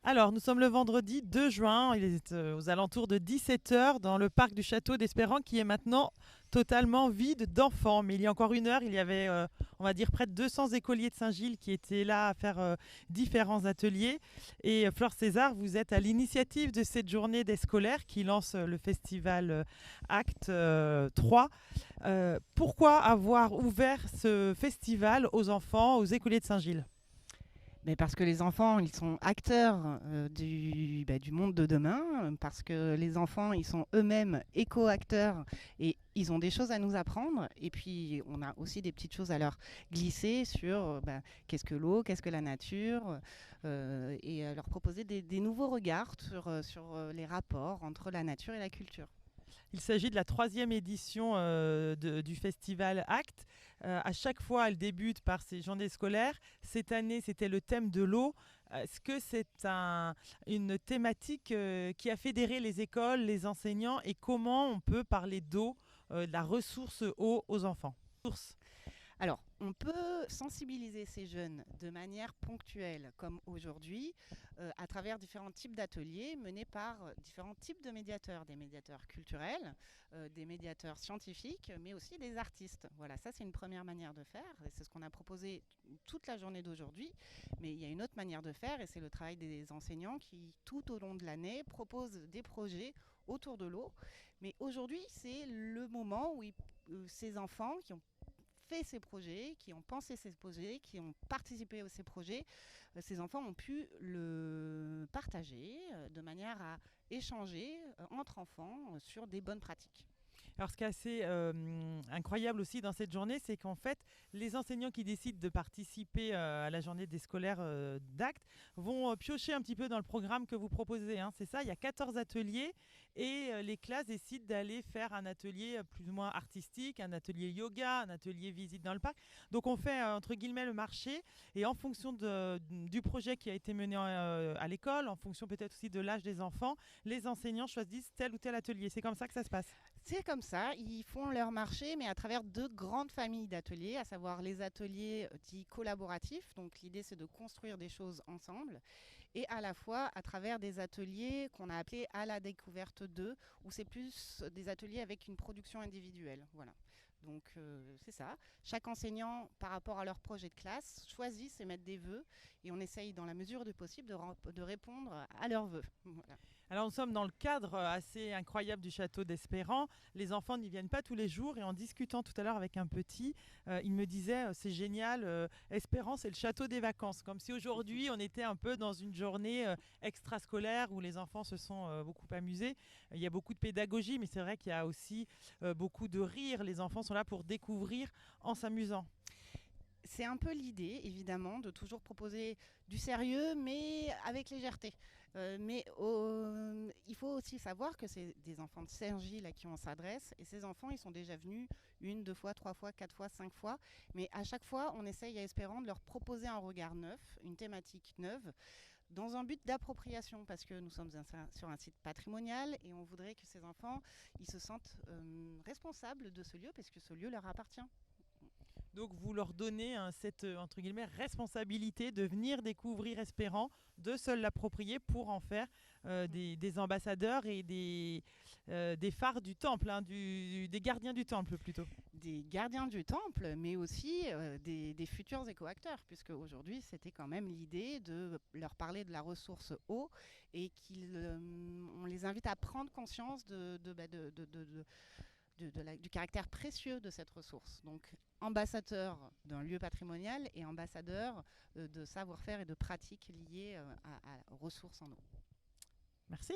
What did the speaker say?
Alors, nous sommes le vendredi 2 juin, il est aux alentours de 17 heures dans le parc du château d'Espérance qui est maintenant totalement vide d'enfants. Mais il y a encore une heure, il y avait, on va dire, près de 200 écoliers de Saint-Gilles qui étaient là à faire différents ateliers. Et Flore César, vous êtes à l'initiative de cette journée des scolaires qui lance le festival Acte 3. Pourquoi avoir ouvert ce festival aux enfants, aux écoliers de Saint-Gilles? Mais parce que les enfants, ils sont acteurs du monde de demain, parce que les enfants, ils sont eux-mêmes éco-acteurs et ils ont des choses à nous apprendre. Et puis, on a aussi des petites choses à leur glisser sur qu'est-ce que l'eau, qu'est-ce que la nature, et leur proposer des nouveaux regards sur les rapports entre la nature et la culture. Il s'agit de la troisième édition du festival Acte. À chaque fois, elle débute par ces journées scolaires. Cette année, c'était le thème de l'eau. Est-ce que c'est une thématique qui a fédéré les écoles, les enseignants et comment on peut parler d'eau, de la ressource eau aux enfants? Source. Alors, on peut sensibiliser ces jeunes de manière ponctuelle, comme aujourd'hui, à travers différents types d'ateliers menés par différents types de médiateurs, des médiateurs culturels, des médiateurs scientifiques, mais aussi des artistes. Voilà, ça c'est une première manière de faire, et c'est ce qu'on a proposé toute la journée d'aujourd'hui, mais il y a une autre manière de faire, et c'est le travail des enseignants qui, tout au long de l'année, proposent des projets autour de l'eau. Mais aujourd'hui, c'est le moment où ces enfants qui ont fait ces projets, qui ont pensé ces projets, qui ont participé à ces projets, ces enfants ont pu le partager de manière à échanger entre enfants sur des bonnes pratiques. Alors, ce qui est assez incroyable aussi dans cette journée, c'est qu'en fait, les enseignants qui décident de participer à la journée des scolaires d'Acte vont piocher un petit peu dans le programme que vous proposez, hein. C'est ça, il y a 14 ateliers et les classes décident d'aller faire un atelier plus ou moins artistique, un atelier yoga, un atelier visite dans le parc. Donc, on fait entre guillemets le marché et en fonction du projet qui a été mené à l'école, en fonction peut-être aussi de l'âge des enfants, les enseignants choisissent tel ou tel atelier. C'est comme ça que ça se passe. C'est comme ça, ils font leur marché, mais à travers deux grandes familles d'ateliers, à savoir les ateliers dits collaboratifs. Donc l'idée, c'est de construire des choses ensemble, et à la fois à travers des ateliers qu'on a appelés à la découverte d'eux, où c'est plus des ateliers avec une production individuelle. Voilà. Donc c'est ça. Chaque enseignant, par rapport à leur projet de classe, choisit et met des vœux, et on essaye, dans la mesure du possible, de répondre à leurs vœux. Voilà. Alors nous sommes dans le cadre assez incroyable du château d'Espérance. Les enfants n'y viennent pas tous les jours et en discutant tout à l'heure avec un petit, il me disait c'est génial, Espérance c'est le château des vacances. Comme si aujourd'hui on était un peu dans une journée extrascolaire où les enfants se sont beaucoup amusés. Il y a beaucoup de pédagogie mais c'est vrai qu'il y a aussi beaucoup de rire. Les enfants sont là pour découvrir en s'amusant. C'est un peu l'idée, évidemment, de toujours proposer du sérieux, mais avec légèreté. Il faut aussi savoir que c'est des enfants de Cergy à qui on s'adresse, et ces enfants, ils sont déjà venus une, deux fois, trois fois, quatre fois, cinq fois, mais à chaque fois, on essaye à Espérant de leur proposer un regard neuf, une thématique neuve, dans un but d'appropriation, parce que nous sommes sur un site patrimonial, et on voudrait que ces enfants, ils se sentent responsables de ce lieu, parce que ce lieu leur appartient. Donc vous leur donnez cette entre guillemets responsabilité de venir découvrir Espérant, de se l'approprier pour en faire des ambassadeurs et des phares du temple, hein, des gardiens du temple plutôt. Des gardiens du temple, mais aussi des futurs écoacteurs, puisque aujourd'hui c'était quand même l'idée de leur parler de la ressource eau et on les invite à prendre conscience du caractère précieux de cette ressource. Donc ambassadeur d'un lieu patrimonial et ambassadeur de savoir-faire et de pratiques liées à ressources en eau. Merci.